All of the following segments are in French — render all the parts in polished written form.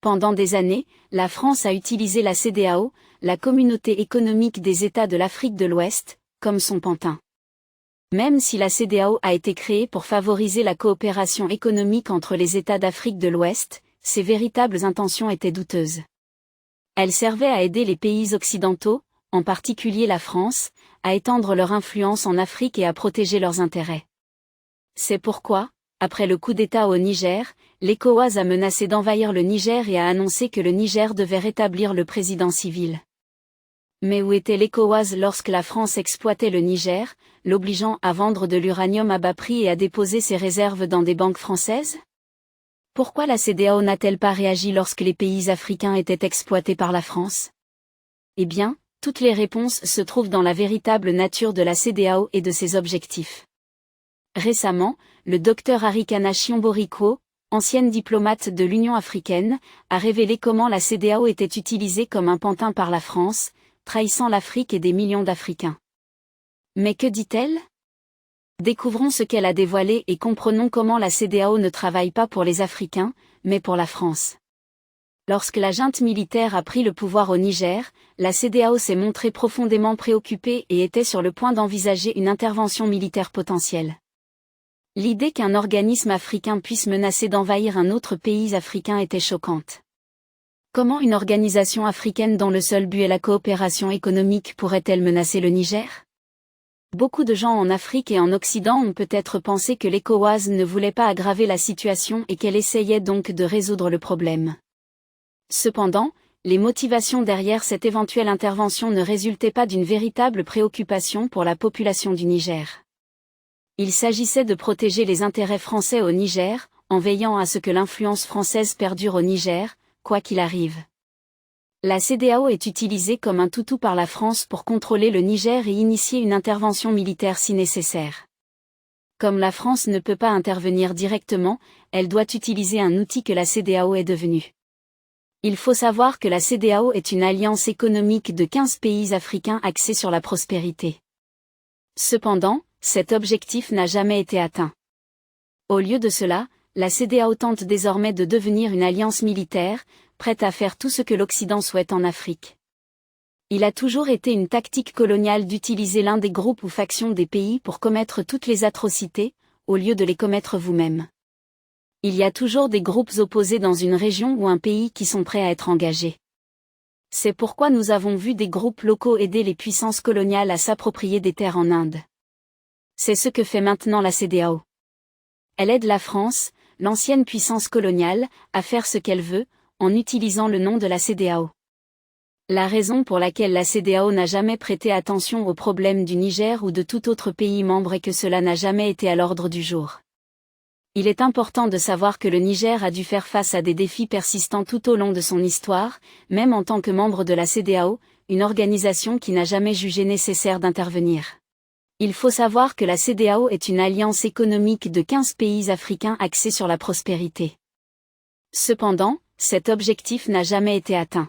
Pendant des années, la France a utilisé la CEDEAO, la Communauté économique des États de l'Afrique de l'Ouest, comme son pantin. Même si la CEDEAO a été créée pour favoriser la coopération économique entre les États d'Afrique de l'Ouest, ses véritables intentions étaient douteuses. Elle servait à aider les pays occidentaux, en particulier la France, à étendre leur influence en Afrique et à protéger leurs intérêts. C'est pourquoi, après le coup d'État au Niger, l'ECOWAS a menacé d'envahir le Niger et a annoncé que le Niger devait rétablir le président civil. Mais où était l'ECOWAS lorsque la France exploitait le Niger, l'obligeant à vendre de l'uranium à bas prix et à déposer ses réserves dans des banques françaises? Pourquoi la CEDEAO n'a-t-elle pas réagi lorsque les pays africains étaient exploités par la France? Eh bien, toutes les réponses se trouvent dans la véritable nature de la CEDEAO et de ses objectifs. Récemment, le Dr Arikana Chiombo-Rikwo, ancienne diplomate de l'Union africaine, a révélé comment la CEDEAO était utilisée comme un pantin par la France, trahissant l'Afrique et des millions d'Africains. Mais que dit-elle? Découvrons ce qu'elle a dévoilé et comprenons comment la CEDEAO ne travaille pas pour les Africains, mais pour la France. Lorsque la junte militaire a pris le pouvoir au Niger, la CEDEAO s'est montrée profondément préoccupée et était sur le point d'envisager une intervention militaire potentielle. L'idée qu'un organisme africain puisse menacer d'envahir un autre pays africain était choquante. Comment une organisation africaine dont le seul but est la coopération économique pourrait-elle menacer le Niger? Beaucoup de gens en Afrique et en Occident ont peut-être pensé que l'ECOWAS ne voulait pas aggraver la situation et qu'elle essayait donc de résoudre le problème. Cependant, les motivations derrière cette éventuelle intervention ne résultaient pas d'une véritable préoccupation pour la population du Niger. Il s'agissait de protéger les intérêts français au Niger, en veillant à ce que l'influence française perdure au Niger, quoi qu'il arrive. La CEDEAO est utilisée comme un toutou par la France pour contrôler le Niger et initier une intervention militaire si nécessaire. Comme la France ne peut pas intervenir directement, elle doit utiliser un outil que la CEDEAO est devenue. Il faut savoir que la CEDEAO est une alliance économique de 15 pays africains axée sur la prospérité. Cependant, cet objectif n'a jamais été atteint. Au lieu de cela, la CEDEAO tente désormais de devenir une alliance militaire, prête à faire tout ce que l'Occident souhaite en Afrique. Il a toujours été une tactique coloniale d'utiliser l'un des groupes ou factions des pays pour commettre toutes les atrocités, au lieu de les commettre vous-même. Il y a toujours des groupes opposés dans une région ou un pays qui sont prêts à être engagés. C'est pourquoi nous avons vu des groupes locaux aider les puissances coloniales à s'approprier des terres en Inde. C'est ce que fait maintenant la CEDEAO. Elle aide la France, l'ancienne puissance coloniale, à faire ce qu'elle veut, en utilisant le nom de la CEDEAO. La raison pour laquelle la CEDEAO n'a jamais prêté attention aux problèmes du Niger ou de tout autre pays membre est que cela n'a jamais été à l'ordre du jour. Il est important de savoir que le Niger a dû faire face à des défis persistants tout au long de son histoire, même en tant que membre de la CEDEAO, une organisation qui n'a jamais jugé nécessaire d'intervenir. Il faut savoir que la CEDEAO est une alliance économique de 15 pays africains axée sur la prospérité. Cependant, cet objectif n'a jamais été atteint.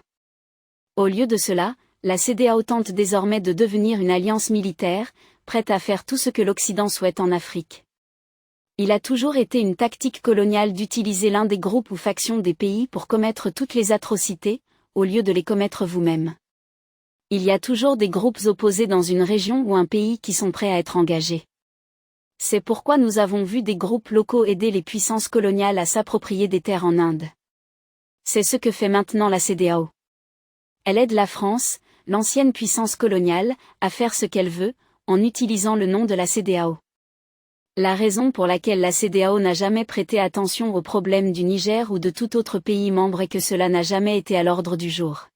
Au lieu de cela, la CEDEAO tente désormais de devenir une alliance militaire, prête à faire tout ce que l'Occident souhaite en Afrique. Il a toujours été une tactique coloniale d'utiliser l'un des groupes ou factions des pays pour commettre toutes les atrocités, au lieu de les commettre vous-même. Il y a toujours des groupes opposés dans une région ou un pays qui sont prêts à être engagés. C'est pourquoi nous avons vu des groupes locaux aider les puissances coloniales à s'approprier des terres en Inde. C'est ce que fait maintenant la CEDEAO. Elle aide la France, l'ancienne puissance coloniale, à faire ce qu'elle veut, en utilisant le nom de la CEDEAO. La raison pour laquelle la CEDEAO n'a jamais prêté attention aux problèmes du Niger ou de tout autre pays membre est que cela n'a jamais été à l'ordre du jour.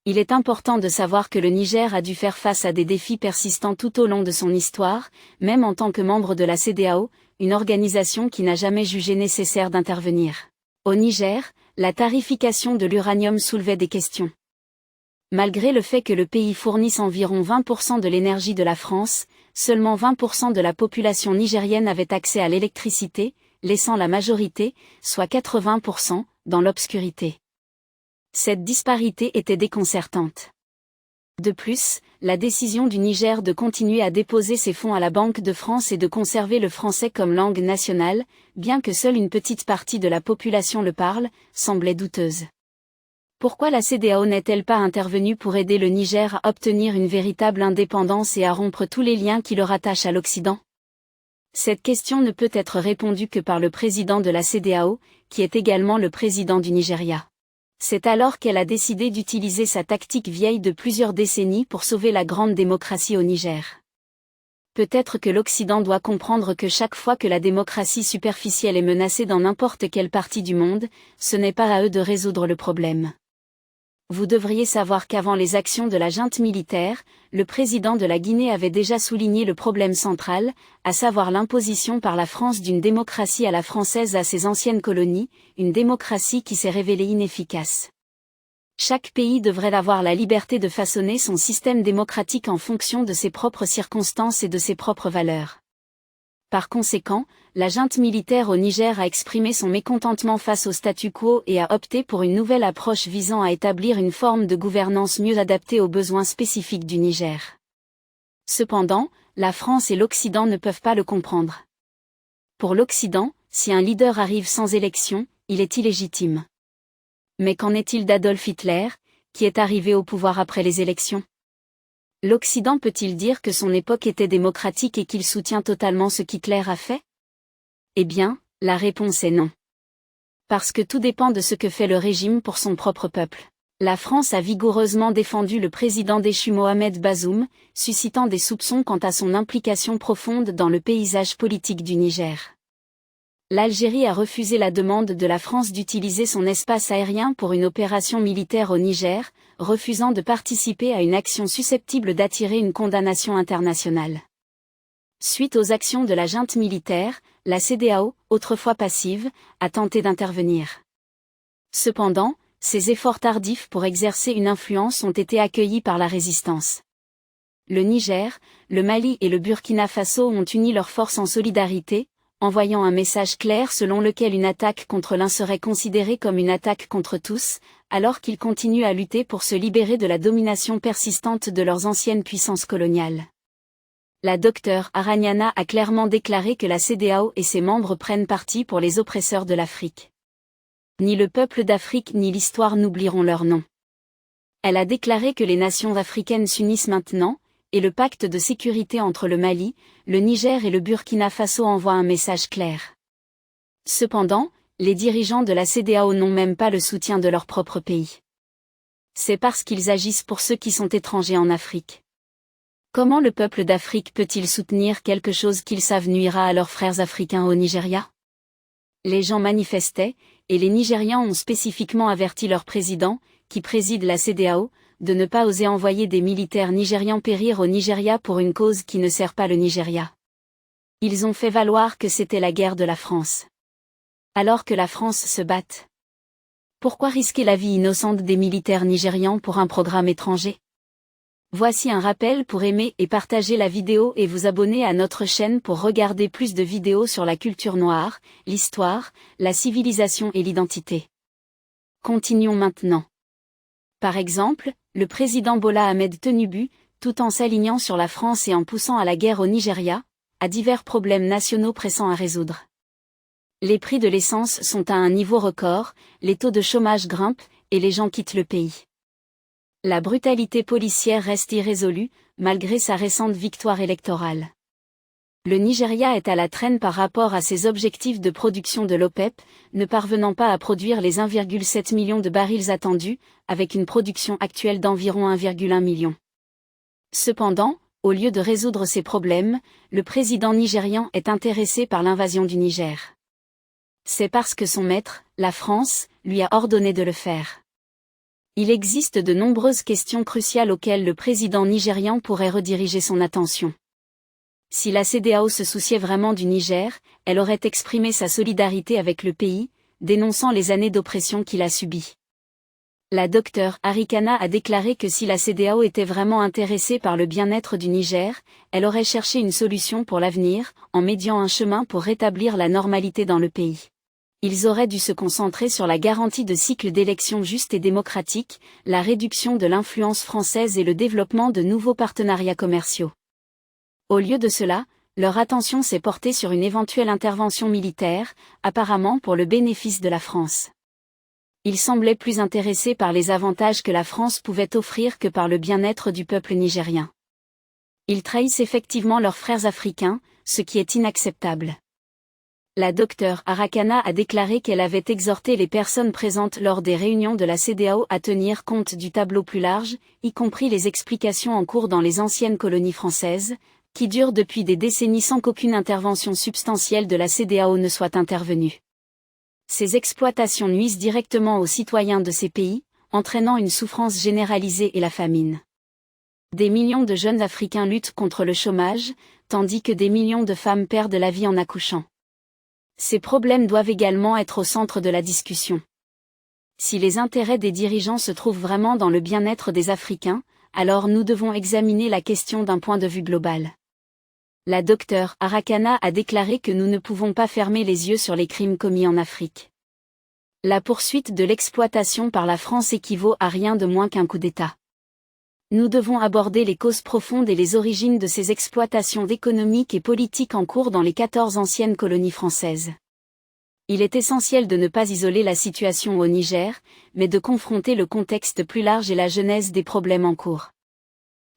Il est important de savoir que le Niger a dû faire face à des défis persistants tout au long de son histoire, même en tant que membre de la CEDEAO, une organisation qui n'a jamais jugé nécessaire d'intervenir. Au Niger, la tarification de l'uranium soulevait des questions. Malgré le fait que le pays fournisse environ 20% de l'énergie de la France, seulement 20% de la population nigérienne avait accès à l'électricité, laissant la majorité, soit 80%, dans l'obscurité. Cette disparité était déconcertante. De plus, la décision du Niger de continuer à déposer ses fonds à la Banque de France et de conserver le français comme langue nationale, bien que seule une petite partie de la population le parle, semblait douteuse. Pourquoi la CEDEAO n'est-elle pas intervenue pour aider le Niger à obtenir une véritable indépendance et à rompre tous les liens qui le rattachent à l'Occident? Cette question ne peut être répondue que par le président de la CEDEAO, qui est également le président du Nigeria. C'est alors qu'elle a décidé d'utiliser sa tactique vieille de plusieurs décennies pour sauver la grande démocratie au Niger. Peut-être que l'Occident doit comprendre que chaque fois que la démocratie superficielle est menacée dans n'importe quelle partie du monde, ce n'est pas à eux de résoudre le problème. Vous devriez savoir qu'avant les actions de la junte militaire, le président de la Guinée avait déjà souligné le problème central, à savoir l'imposition par la France d'une démocratie à la française à ses anciennes colonies, une démocratie qui s'est révélée inefficace. Chaque pays devrait avoir la liberté de façonner son système démocratique en fonction de ses propres circonstances et de ses propres valeurs. Par conséquent, la junte militaire au Niger a exprimé son mécontentement face au statu quo et a opté pour une nouvelle approche visant à établir une forme de gouvernance mieux adaptée aux besoins spécifiques du Niger. Cependant, la France et l'Occident ne peuvent pas le comprendre. Pour l'Occident, si un leader arrive sans élection, il est illégitime. Mais qu'en est-il d'Adolf Hitler, qui est arrivé au pouvoir après les élections? L'Occident peut-il dire que son époque était démocratique et qu'il soutient totalement ce qu'Hitler a fait? Eh bien, la réponse est non. Parce que tout dépend de ce que fait le régime pour son propre peuple. La France a vigoureusement défendu le président déchu Mohamed Bazoum, suscitant des soupçons quant à son implication profonde dans le paysage politique du Niger. L'Algérie a refusé la demande de la France d'utiliser son espace aérien pour une opération militaire au Niger, refusant de participer à une action susceptible d'attirer une condamnation internationale. Suite aux actions de la junte militaire, la CEDEAO, autrefois passive, a tenté d'intervenir. Cependant, ces efforts tardifs pour exercer une influence ont été accueillis par la résistance. Le Niger, le Mali et le Burkina Faso ont uni leurs forces en solidarité, envoyant un message clair selon lequel une attaque contre l'un serait considérée comme une attaque contre tous, alors qu'ils continuent à lutter pour se libérer de la domination persistante de leurs anciennes puissances coloniales. La Dr Aranyana a clairement déclaré que la CEDEAO et ses membres prennent parti pour les oppresseurs de l'Afrique. Ni le peuple d'Afrique ni l'histoire n'oublieront leur nom. Elle a déclaré que les nations africaines s'unissent maintenant, et le pacte de sécurité entre le Mali, le Niger et le Burkina Faso envoie un message clair. Cependant, les dirigeants de la CEDEAO n'ont même pas le soutien de leur propre pays. C'est parce qu'ils agissent pour ceux qui sont étrangers en Afrique. Comment le peuple d'Afrique peut-il soutenir quelque chose qu'ils savent nuira à leurs frères africains au Nigeria? Les gens manifestaient, et les Nigérians ont spécifiquement averti leur président, qui préside la CEDEAO, de ne pas oser envoyer des militaires nigérians périr au Nigeria pour une cause qui ne sert pas le Nigeria. Ils ont fait valoir que c'était la guerre de la France. Alors que la France se batte. Pourquoi risquer la vie innocente des militaires nigérians pour un programme étranger? Voici un rappel pour aimer et partager la vidéo et vous abonner à notre chaîne pour regarder plus de vidéos sur la culture noire, l'histoire, la civilisation et l'identité. Continuons maintenant. Par exemple, le président Bola Ahmed Tinubu, tout en s'alignant sur la France et en poussant à la guerre au Nigeria, a divers problèmes nationaux pressants à résoudre. Les prix de l'essence sont à un niveau record, les taux de chômage grimpent, et les gens quittent le pays. La brutalité policière reste irrésolue, malgré sa récente victoire électorale. Le Nigeria est à la traîne par rapport à ses objectifs de production de l'OPEP, ne parvenant pas à produire les 1,7 million de barils attendus, avec une production actuelle d'environ 1,1 million. Cependant, au lieu de résoudre ces problèmes, le président nigérian est intéressé par l'invasion du Niger. C'est parce que son maître, la France, lui a ordonné de le faire. Il existe de nombreuses questions cruciales auxquelles le président nigérian pourrait rediriger son attention. Si la CEDEAO se souciait vraiment du Niger, elle aurait exprimé sa solidarité avec le pays, dénonçant les années d'oppression qu'il a subies. La Dr Arikana a déclaré que si la CEDEAO était vraiment intéressée par le bien-être du Niger, elle aurait cherché une solution pour l'avenir, en médiant un chemin pour rétablir la normalité dans le pays. Ils auraient dû se concentrer sur la garantie de cycles d'élections justes et démocratiques, la réduction de l'influence française et le développement de nouveaux partenariats commerciaux. Au lieu de cela, leur attention s'est portée sur une éventuelle intervention militaire, apparemment pour le bénéfice de la France. Ils semblaient plus intéressés par les avantages que la France pouvait offrir que par le bien-être du peuple nigérien. Ils trahissent effectivement leurs frères africains, ce qui est inacceptable. La docteure Arrakana a déclaré qu'elle avait exhorté les personnes présentes lors des réunions de la CEDEAO à tenir compte du tableau plus large, y compris les explications en cours dans les anciennes colonies françaises, qui durent depuis des décennies sans qu'aucune intervention substantielle de la CEDEAO ne soit intervenue. Ces exploitations nuisent directement aux citoyens de ces pays, entraînant une souffrance généralisée et la famine. Des millions de jeunes Africains luttent contre le chômage, tandis que des millions de femmes perdent la vie en accouchant. Ces problèmes doivent également être au centre de la discussion. Si les intérêts des dirigeants se trouvent vraiment dans le bien-être des Africains, alors nous devons examiner la question d'un point de vue global. La docteure Arrakana a déclaré que nous ne pouvons pas fermer les yeux sur les crimes commis en Afrique. La poursuite de l'exploitation par la France équivaut à rien de moins qu'un coup d'État. Nous devons aborder les causes profondes et les origines de ces exploitations économiques et politiques en cours dans les 14 anciennes colonies françaises. Il est essentiel de ne pas isoler la situation au Niger, mais de confronter le contexte plus large et la genèse des problèmes en cours.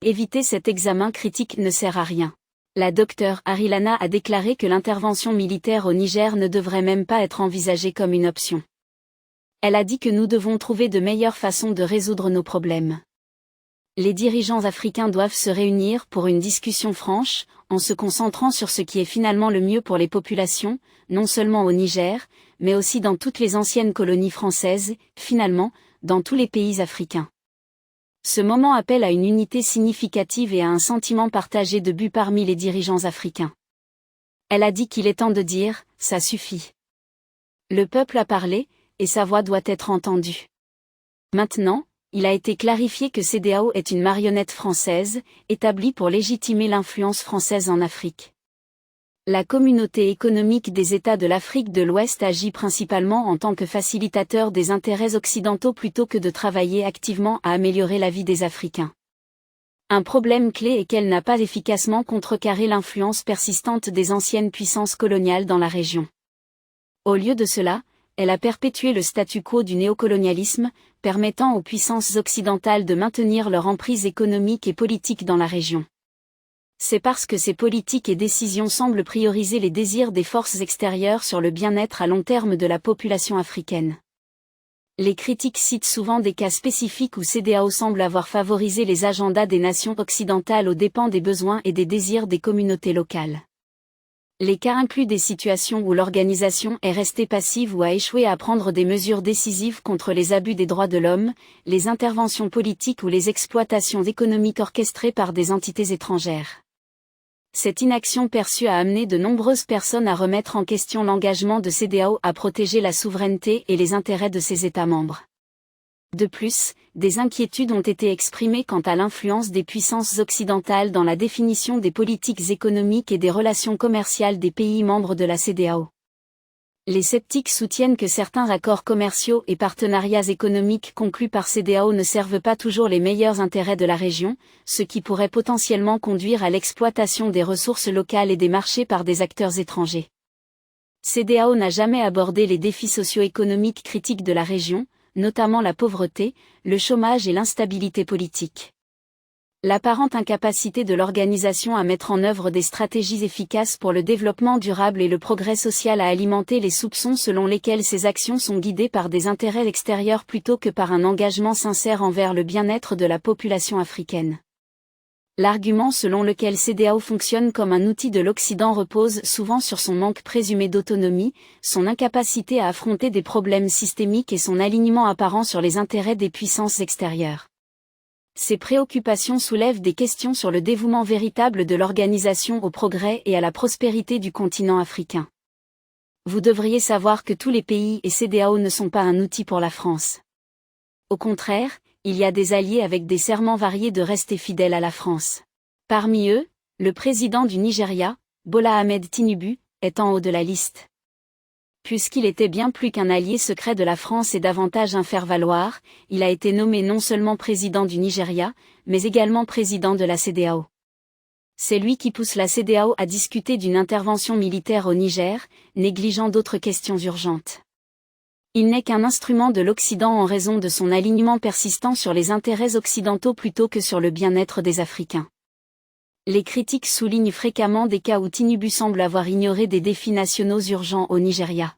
Éviter cet examen critique ne sert à rien. La docteure Arilana a déclaré que l'intervention militaire au Niger ne devrait même pas être envisagée comme une option. Elle a dit que nous devons trouver de meilleures façons de résoudre nos problèmes. Les dirigeants africains doivent se réunir pour une discussion franche, en se concentrant sur ce qui est finalement le mieux pour les populations, non seulement au Niger, mais aussi dans toutes les anciennes colonies françaises, finalement, dans tous les pays africains. Ce moment appelle à une unité significative et à un sentiment partagé de but parmi les dirigeants africains. Elle a dit qu'il est temps de dire « ça suffit ». Le peuple a parlé, et sa voix doit être entendue. Maintenant, il a été clarifié que CEDEAO est une marionnette française, établie pour légitimer l'influence française en Afrique. La communauté économique des États de l'Afrique de l'Ouest agit principalement en tant que facilitateur des intérêts occidentaux plutôt que de travailler activement à améliorer la vie des Africains. Un problème clé est qu'elle n'a pas efficacement contrecarré l'influence persistante des anciennes puissances coloniales dans la région. Au lieu de cela, elle a perpétué le statu quo du néocolonialisme, permettant aux puissances occidentales de maintenir leur emprise économique et politique dans la région. C'est parce que ces politiques et décisions semblent prioriser les désirs des forces extérieures sur le bien-être à long terme de la population africaine. Les critiques citent souvent des cas spécifiques où CEDEAO semble avoir favorisé les agendas des nations occidentales aux dépens des besoins et des désirs des communautés locales. Les cas incluent des situations où l'organisation est restée passive ou a échoué à prendre des mesures décisives contre les abus des droits de l'homme, les interventions politiques ou les exploitations économiques orchestrées par des entités étrangères. Cette inaction perçue a amené de nombreuses personnes à remettre en question l'engagement de CEDEAO à protéger la souveraineté et les intérêts de ses États membres. De plus, des inquiétudes ont été exprimées quant à l'influence des puissances occidentales dans la définition des politiques économiques et des relations commerciales des pays membres de la CEDEAO. Les sceptiques soutiennent que certains accords commerciaux et partenariats économiques conclus par CEDEAO ne servent pas toujours les meilleurs intérêts de la région, ce qui pourrait potentiellement conduire à l'exploitation des ressources locales et des marchés par des acteurs étrangers. CEDEAO n'a jamais abordé les défis socio-économiques critiques de la région, notamment la pauvreté, le chômage et l'instabilité politique. L'apparente incapacité de l'organisation à mettre en œuvre des stratégies efficaces pour le développement durable et le progrès social a alimenté les soupçons selon lesquels ces actions sont guidées par des intérêts extérieurs plutôt que par un engagement sincère envers le bien-être de la population africaine. L'argument selon lequel CEDEAO fonctionne comme un outil de l'Occident repose souvent sur son manque présumé d'autonomie, son incapacité à affronter des problèmes systémiques et son alignement apparent sur les intérêts des puissances extérieures. Ces préoccupations soulèvent des questions sur le dévouement véritable de l'organisation au progrès et à la prospérité du continent africain. Vous devriez savoir que tous les pays et CEDEAO ne sont pas un outil pour la France. Au contraire, il y a des alliés avec des serments variés de rester fidèles à la France. Parmi eux, le président du Nigeria, Bola Ahmed Tinubu, est en haut de la liste. Puisqu'il était bien plus qu'un allié secret de la France et davantage un faire-valoir, il a été nommé non seulement président du Nigeria, mais également président de la CEDEAO. C'est lui qui pousse la CEDEAO à discuter d'une intervention militaire au Niger, négligeant d'autres questions urgentes. Il n'est qu'un instrument de l'Occident en raison de son alignement persistant sur les intérêts occidentaux plutôt que sur le bien-être des Africains. Les critiques soulignent fréquemment des cas où Tinubu semble avoir ignoré des défis nationaux urgents au Nigeria.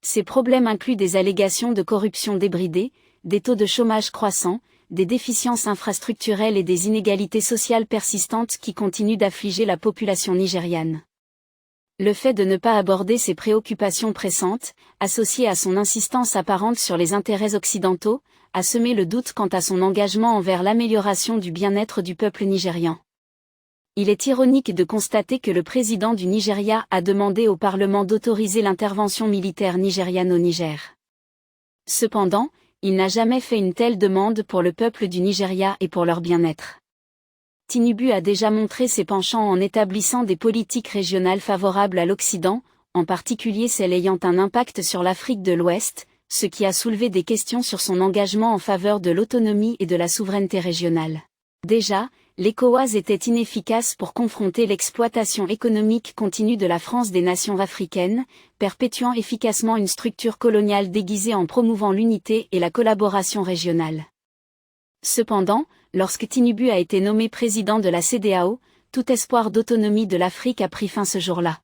Ces problèmes incluent des allégations de corruption débridée, des taux de chômage croissants, des déficiences infrastructurelles et des inégalités sociales persistantes qui continuent d'affliger la population nigériane. Le fait de ne pas aborder ces préoccupations pressantes, associées à son insistance apparente sur les intérêts occidentaux, a semé le doute quant à son engagement envers l'amélioration du bien-être du peuple nigérian. Il est ironique de constater que le président du Nigeria a demandé au Parlement d'autoriser l'intervention militaire nigériane au Niger. Cependant, il n'a jamais fait une telle demande pour le peuple du Nigeria et pour leur bien-être. Tinubu a déjà montré ses penchants en établissant des politiques régionales favorables à l'Occident, en particulier celles ayant un impact sur l'Afrique de l'Ouest, ce qui a soulevé des questions sur son engagement en faveur de l'autonomie et de la souveraineté régionale. Déjà, l'ECOWAS était inefficace pour confronter l'exploitation économique continue de la France des nations africaines, perpétuant efficacement une structure coloniale déguisée en promouvant l'unité et la collaboration régionale. Cependant, lorsque Tinubu a été nommé président de la CEDEAO, tout espoir d'autonomie de l'Afrique a pris fin ce jour-là.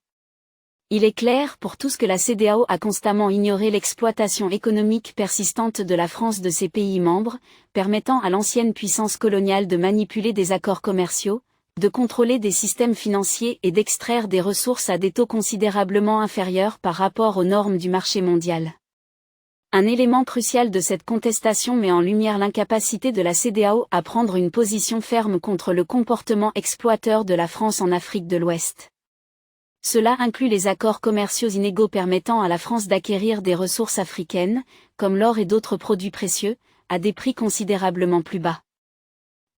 Il est clair pour tous que la CEDEAO a constamment ignoré l'exploitation économique persistante de la France de ses pays membres, permettant à l'ancienne puissance coloniale de manipuler des accords commerciaux, de contrôler des systèmes financiers et d'extraire des ressources à des taux considérablement inférieurs par rapport aux normes du marché mondial. Un élément crucial de cette contestation met en lumière l'incapacité de la CEDEAO à prendre une position ferme contre le comportement exploiteur de la France en Afrique de l'Ouest. Cela inclut les accords commerciaux inégaux permettant à la France d'acquérir des ressources africaines, comme l'or et d'autres produits précieux, à des prix considérablement plus bas.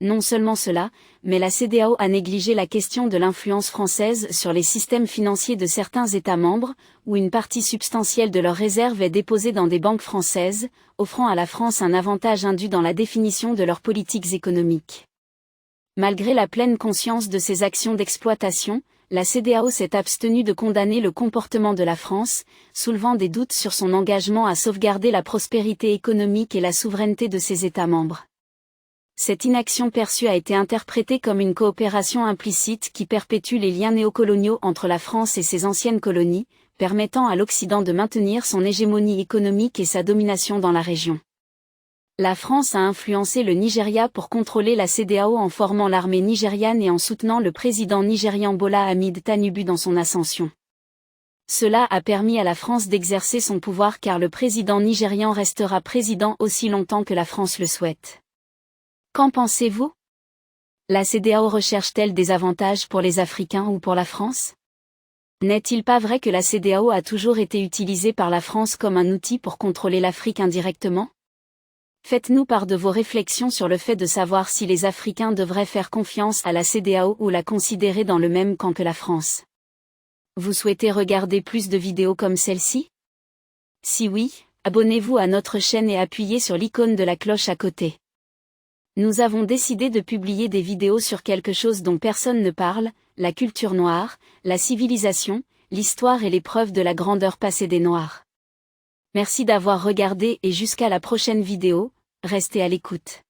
Non seulement cela, mais la CEDEAO a négligé la question de l'influence française sur les systèmes financiers de certains États membres, où une partie substantielle de leurs réserves est déposée dans des banques françaises, offrant à la France un avantage indu dans la définition de leurs politiques économiques. Malgré la pleine conscience de ces actions d'exploitation, la CEDEAO s'est abstenue de condamner le comportement de la France, soulevant des doutes sur son engagement à sauvegarder la prospérité économique et la souveraineté de ses États membres. Cette inaction perçue a été interprétée comme une coopération implicite qui perpétue les liens néocoloniaux entre la France et ses anciennes colonies, permettant à l'Occident de maintenir son hégémonie économique et sa domination dans la région. La France a influencé le Nigeria pour contrôler la CEDEAO en formant l'armée nigériane et en soutenant le président nigérian Bola Ahmed Tinubu dans son ascension. Cela a permis à la France d'exercer son pouvoir car le président nigérian restera président aussi longtemps que la France le souhaite. Qu'en pensez-vous? La CEDEAO recherche-t-elle des avantages pour les Africains ou pour la France? N'est-il pas vrai que la CEDEAO a toujours été utilisée par la France comme un outil pour contrôler l'Afrique indirectement? Faites-nous part de vos réflexions sur le fait de savoir si les Africains devraient faire confiance à la CEDEAO ou la considérer dans le même camp que la France. Vous souhaitez regarder plus de vidéos comme celle-ci? Si oui, abonnez-vous à notre chaîne et appuyez sur l'icône de la cloche à côté. Nous avons décidé de publier des vidéos sur quelque chose dont personne ne parle, la culture noire, la civilisation, l'histoire et les preuves de la grandeur passée des Noirs. Merci d'avoir regardé et jusqu'à la prochaine vidéo, restez à l'écoute.